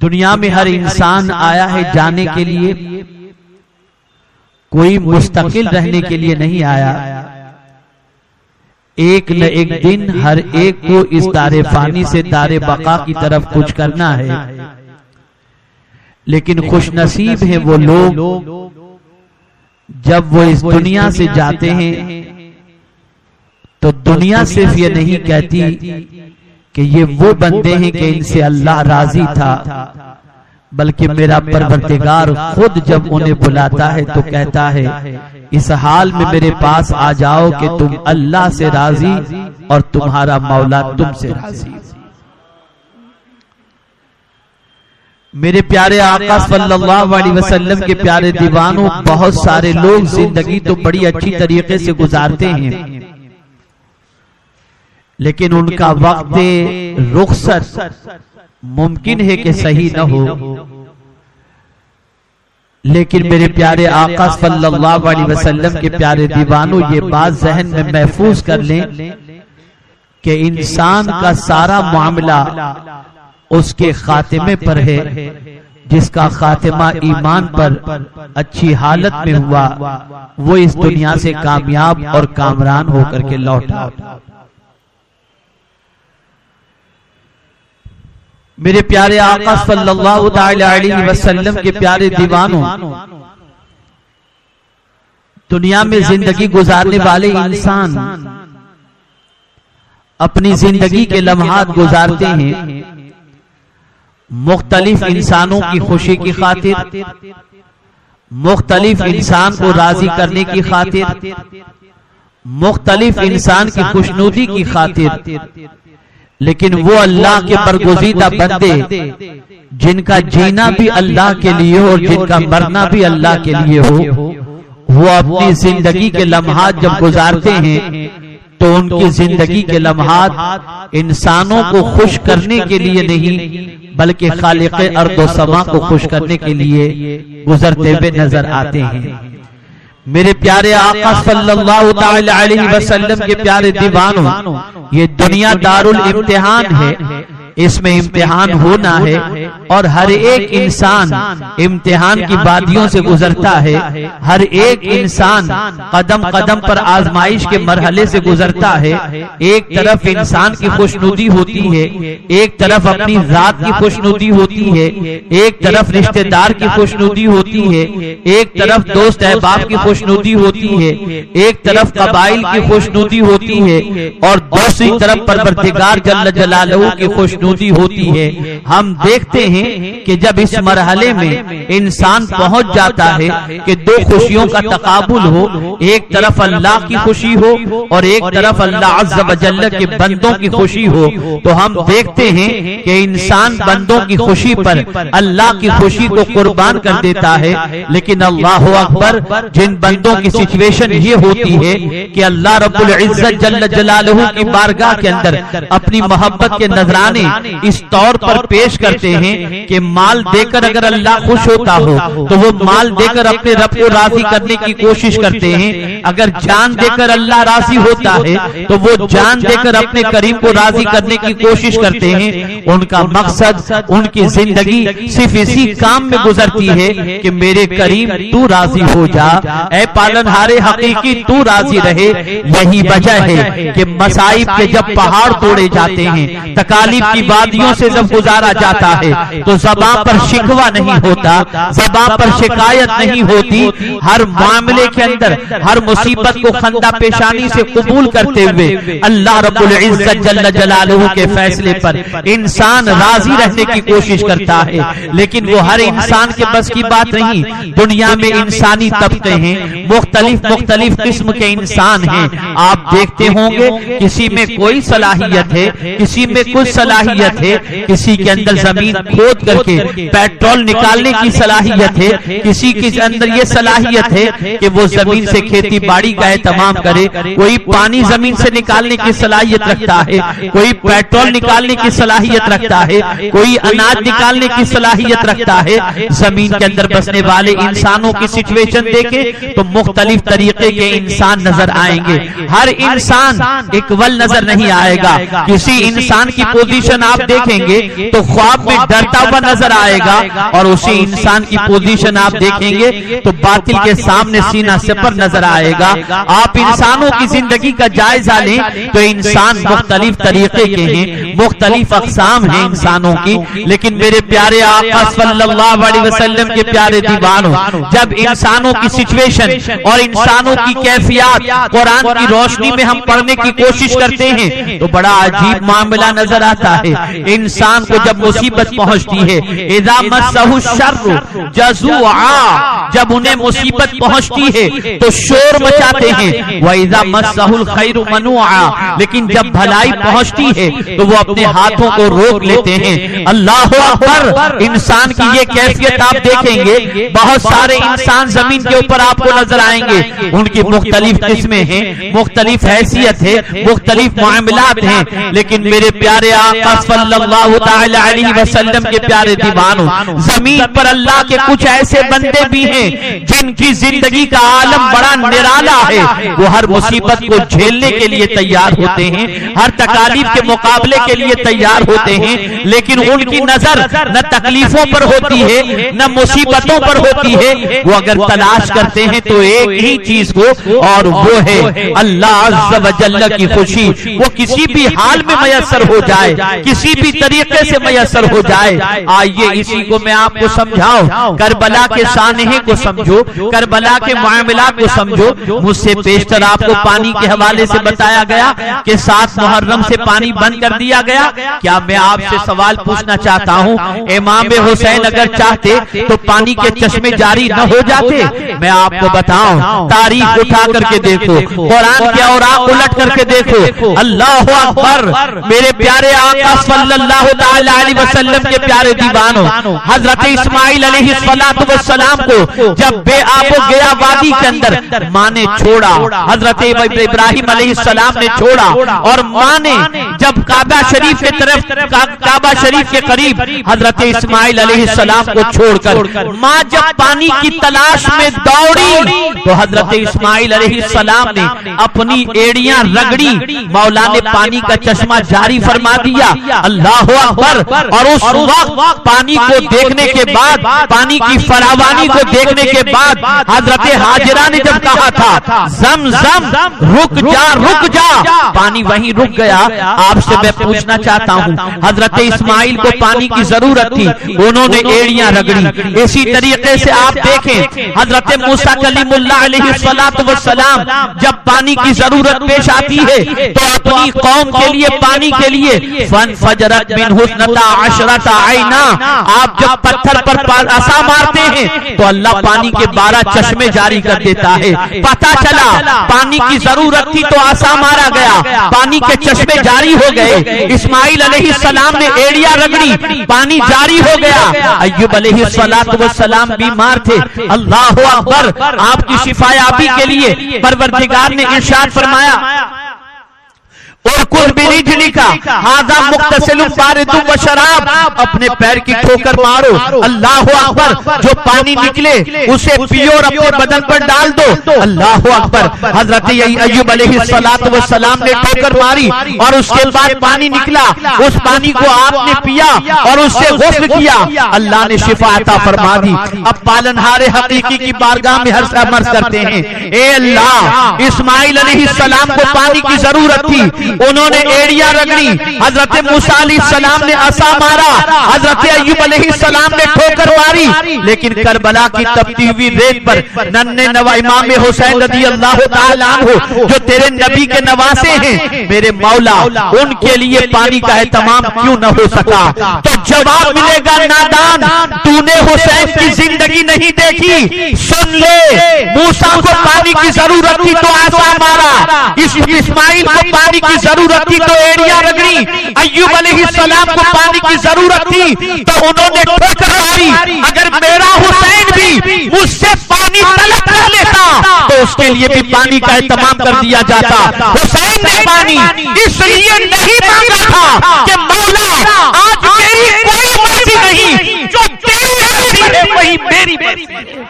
دنیا میں ہر انسان آیا ہے جانے کے لیے، کوئی مستقل رہنے کے لیے نہیں آیا۔ ایک نہ ایک دن ہر ایک کو اس دار فانی سے دار بقا کی طرف کچھ کرنا ہے، لیکن خوش نصیب ہیں وہ لوگ جب وہ اس دنیا سے جاتے ہیں تو دنیا صرف یہ نہیں کہتی کہ یہ وہ بندے ہیں کہ ان سے اللہ راضی تھا، بلکہ میرا پروردگار خود جب انہیں بلاتا ہے تو کہتا ہے اس حال میں میرے پاس آ جاؤ کہ تم اللہ سے راضی اور تمہارا مولا تم سے راضی۔ میرے پیارے آقا صلی اللہ علیہ وسلم کے پیارے دیوانوں، بہت سارے لوگ زندگی تو بڑی اچھی طریقے سے گزارتے ہیں، لیکن ان کا وقت رخصت ممکن ہے کہ صحیح نہ ہو، لیکن میرے پیارے آقا صلی اللہ علیہ وسلم کے پیارے دیوانوں، یہ بات ذہن میں محفوظ کر لیں کہ انسان کا سارا معاملہ اس کے خاتمے پر ہے، جس کا خاتمہ ایمان پر اچھی حالت میں ہوا وہ اس دنیا سے کامیاب اور کامران ہو کر کے لوٹا۔ میرے پیارے آقا صلی اللہ تعالی علیہ وسلم کے پیارے دیوانوں، دنیا میں زندگی گزارنے والے انسان اپنی زندگی کے لمحات گزارتے ہیں مختلف انسانوں کی خوشی کی خاطر، مختلف انسان کو راضی کرنے کی خاطر، مختلف انسان کی خوشنودی کی خاطر، لیکن وہ اللہ کے برگزیدہ بندے جن کا جینا بھی اللہ کے لیے ہو اور جن کا مرنا بھی اللہ کے لیے ہو، وہ اپنی زندگی کے لمحات جب گزارتے ہیں تو ان کی زندگی کے لمحات انسانوں کو خوش کرنے کے لیے نہیں بلکہ خالق ارض و سما کو خوش کرنے کے لیے گزرتے ہوئے نظر آتے ہیں۔ میرے پیارے آقا صلی اللہ تعالی علیہ وسلم کے پیارے دیوانوں، یہ دنیا دار الامتحان ہے، اس میں امتحان ہونا ہے اور ہر ایک انسان امتحان کی وادیوں سے گزرتا ہے، ہر ایک انسان قدم قدم پر آزمائش کے مرحلے سے گزرتا ہے۔ ایک طرف انسان کی خوشنودی ہوتی ہے، ایک طرف اپنی ذات کی خوشنودی ہوتی ہے، ایک طرف رشتہ دار کی خوشنودی ہوتی ہے، ایک طرف دوست احباب کی خوشنودی ہوتی ہے، ایک طرف قبائل کی خوشنودی ہوتی ہے اور دوسری طرف پروردگار جل جلالہ کی خوشنودی ہوتی ہے۔ ہم دیکھتے ہیں کہ جب اس مرحلے میں انسان پہنچ جاتا ہے کہ دو خوشیوں کا تقابل ہو، ایک طرف اللہ کی خوشی ہو اور ایک طرف اللہ عز و جل کے بندوں کی خوشی ہو، تو ہم دیکھتے ہیں کہ انسان بندوں کی خوشی پر اللہ کی خوشی کو قربان کر دیتا ہے۔ لیکن اللہ اکبر، جن بندوں کی سچویشن یہ ہوتی ہے کہ اللہ رب العزت جل جلالہ کی بارگاہ کے اندر اپنی محبت کے نذرانے اس طور پر پیش کرتے ہیں کہ مال دے کر اگر اللہ خوش ہوتا ہو تو وہ مال دے کر اپنے رب کو راضی کرنے کی کوشش کرتے ہیں، اگر جان دے کر اللہ راضی ہوتا ہے تو وہ جان دے کر اپنے کریم کو راضی کرنے کی کوشش کرتے ہیں۔ ان کا مقصد، ان کی زندگی صرف اسی کام میں گزرتی ہے کہ میرے کریم تو راضی ہو جا، اے پالنہار حقیقی تو راضی رہے۔ یہی وجہ ہے کہ مصائب کے جب پہاڑ توڑے جاتے ہیں، تکالیف کی وادیوں سے جب گزارا جاتا ہے تو زبان پر شکوہ نہیں ہوتا، زبان پر شکایت نہیں ہوتی، ہر معاملے کے اندر ہر مصیبت کو خندہ پیشانی سے قبول کرتے ہوئے اللہ رب العزت جل جلالہ کے فیصلے پر انسان راضی رہنے کی کوشش کرتا ہے۔ لیکن وہ ہر انسان کے بس کی بات نہیں، دنیا میں انسانی طبقے ہیں، مختلف قسم کے انسان ہیں۔ آپ دیکھتے ہوں گے کسی میں کوئی صلاحیت ہے، کسی میں کچھ صلاحیت ہے، کسی کے اندر زمین کھود کر کے پیٹرول نکالنے کی صلاحیت ہے، کسی کے اندر یہ صلاحیت ہے کہ وہ زمین سے کھیتی باڑی کا اہتمام کرے. کوئی پانی زمین سے نکالنے کی صلاحیت رکھتا ہے, کوئی پیٹرول نکالنے کی صلاحیت رکھتا ہے, کوئی اناج نکالنے کی صلاحیت رکھتا ہے. زمین کے اندر بسنے والے انسانوں کی سچویشن دیکھیں تو مختلف طریقے کے انسان نظر آئیں گے. ہر انسان اکول نظر نہیں آئے گا. کسی انسان کی پوزیشن آپ دیکھیں گے تو خواب میں ڈرتا ہوا نظر آئے گا, اور اسی انسان کی پوزیشن آپ دیکھیں گے تو باطل کے سامنے سینہ سپر نظر آئے گا. آپ انسانوں کی زندگی کا جائزہ لیں تو انسان مختلف طریقے کے ہیں, مختلف اقسام ہیں انسانوں کی. لیکن میرے پیارے آقا صلی اللہ علیہ وسلم کے پیارے دیوانوں, جب انسانوں کی سچویشن اور انسانوں کی کیفیات قرآن کی روشنی میں ہم پڑھنے کی کوشش کرتے ہیں تو بڑا عجیب معاملہ نظر آتا ہے. انسان کو جب مصیبت پہنچتی ہے, اذا مسہ الشر جزوعا, جب انہیں مصیبت پہنچتی ہے تو شور مچاتے ہیں. وَإِذَا مَسَّهُ الْخَيْرُ مَنُوعًا, لیکن جب بھلائی پہنچتی ہے تو وہ اپنے ہاتھوں کو روک لیتے ہیں. اللہ اکبر. انسان کی یہ کیفیت آپ دیکھیں گے, بہت سارے انسان زمین کے اوپر آپ کو نظر آئیں گے. ان کی مختلف قسمیں ہیں, مختلف حیثیت ہے, مختلف معاملات ہیں. لیکن میرے پیارے آقا صلی اللہ تعالی علیہ وسلم کے پیارے دیوانوں, زمین پر اللہ کے کچھ ایسے بندے بھی ہیں جن کی زندگی کا عالم بڑا نرالا ہے. وہ ہر مصیبت کو جھیلنے کے لیے تیار ہوتے ہیں, ہر تکالیف کے مقابلے کے لیے تیار ہوتے ہیں. لیکن ان کی نظر نہ تکلیفوں پر ہوتی ہے نہ مصیبتوں پر ہوتی ہے. وہ اگر تلاش کرتے ہیں تو ایک ہی چیز کو, اور وہ ہے اللہ عز و جل کی خوشی. وہ کسی بھی حال میں میسر ہو جائے, کسی بھی طریقے سے میسر ہو جائے. آئیے اسی کو میں آپ کو سمجھاؤں. کربلا کے سانحے کو سمجھو, کربلا کے معاملات کو سمجھو. مجھ سے پیشتر آپ کو پانی کے حوالے سے بتایا گیا کہ 7 محرم سے پانی بند کر دیا گیا. کیا میں آپ سے سوال پوچھنا چاہتا ہوں, امام حسین اگر چاہتے تو پانی کے چشمے جاری نہ ہو جاتے؟ میں آپ کو بتاؤں, تاریخ اٹھا کر کے دیکھو, قرآن کے اوراق الٹ کر کے دیکھو. اللہ اکبر. میرے پیارے آقا صلی اللہ تعالی علیہ وسلم کے پیارے دیوانوں, حضرت اسماعیل علیہ السلام کو جب بے آب و گیا وادی کے اندر ماں نے چھوڑا, حضرت ابراہیم علیہ السلام نے چھوڑا, اور ماں نے جب کعبہ شریف کے طرف, کعبہ شریف کے قریب حضرت اسماعیل علیہ السلام کو چھوڑ کر ماں جب پانی کی تلاش میں دوڑی تو حضرت اسماعیل علیہ السلام نے اپنی ایڑیاں رگڑی, مولا نے پانی کا چشمہ جاری فرما دیا. اللہ اکبر. اور اس وقت پانی کو دیکھنے کے بعد, پانی کی فراوانی کو دیکھنے کے بعد حضرت ہاجرہ نے جب کہا تھا زمزم رک جا رک جا, پانی وہیں رک گیا. آپ سے میں پوچھنا چاہتا ہوں, حضرت اسماعیل کو پانی کی ضرورت تھی, انہوں نے ایڑیاں رگڑی. اسی طریقے سے آپ دیکھیں حضرت موسیٰ کلیم اللہ علیہ السلام جب پانی کی ضرورت پیش آتی ہے تو اپنی قوم کے لیے, پانی کے لیے فَانْفَجَرَتْ مِنْهُ اثْنَتَا عَشْرَةَ عَيْنًا, آپ جب پتھر پر عصا مارتے ہیں تو اللہ پانی کے 12 چشمے جاری کر دیتا ہے. پتہ چلا پانی کی ضرورت تھی تو عصا مارا گیا, پانی کے چشمے جاری ہو گئے. اسماعیل علیہ السلام نے ایڑیاں رگڑی, پانی جاری ہو گیا. ایوب علیہ السلام بیمار تھے. اللہ اکبر. آپ کی شفایابی کے لیے پروردگار نے ارشاد فرمایا, اور کل برجلی کا ہاذا مغتسل بارد و شراب, اپنے پیر کی ٹھوکر مارو. اللہ اکبر. جو پانی نکلے اسے پیو اور اپنے بدن پر ڈال دو. اللہ اکبر. حضرت ایوب علیہ السلام نے ٹھوکر ماری اور اس کے بعد پانی نکلا, اس پانی کو آپ نے پیا اور اس سے غسل کیا, اللہ نے شفا عطا فرما دی. اب پالنہار حقیقی کی بارگاہ میں عرض کرتے ہیں, اے اللہ, اسماعیل علیہ السلام کو پانی کی ضرورت تھی, انہوں نے ایڑیاں رگڑی, حضرت موسیٰ علیہ السلام نے عصا مارا, حضرت ایوب علیہ السلام نے ٹھوکر ماری, لیکن کربلا کی تپتی ہوئی ریت پر ننھے نوا امام حسین رضی اللہ تعالیٰ عنہ جو تیرے نبی کے نواسے ہیں, میرے مولا, ان کے لیے پانی کا اہتمام کیوں نہ ہو سکا؟ تو جواب ملے گا, نادان, تو نے حسین کی زندگی نہیں دیکھی. سن لے, موسیٰ کو پانی کی ضرورت تھی تو عصا مارا, اسماعیل کو پانی کی ضرورت تھی تو ایڑیاں رگڑی, ایوب علیہ السلام کو پانی کی ضرورت تھی تو انہوں نے ٹھوکر ماری. اگر میرا حسین بھی مجھ سے پانی طلب کر لیتا تو اس کے لیے بھی پانی کا اہتمام کر دیا جاتا. حسین نے پانی اس لیے نہیں مانگا تھا کہ مولا آج میری کوئی مرضی نہیں، جو تیری مرضی ہے وہی میری مرضی ہے.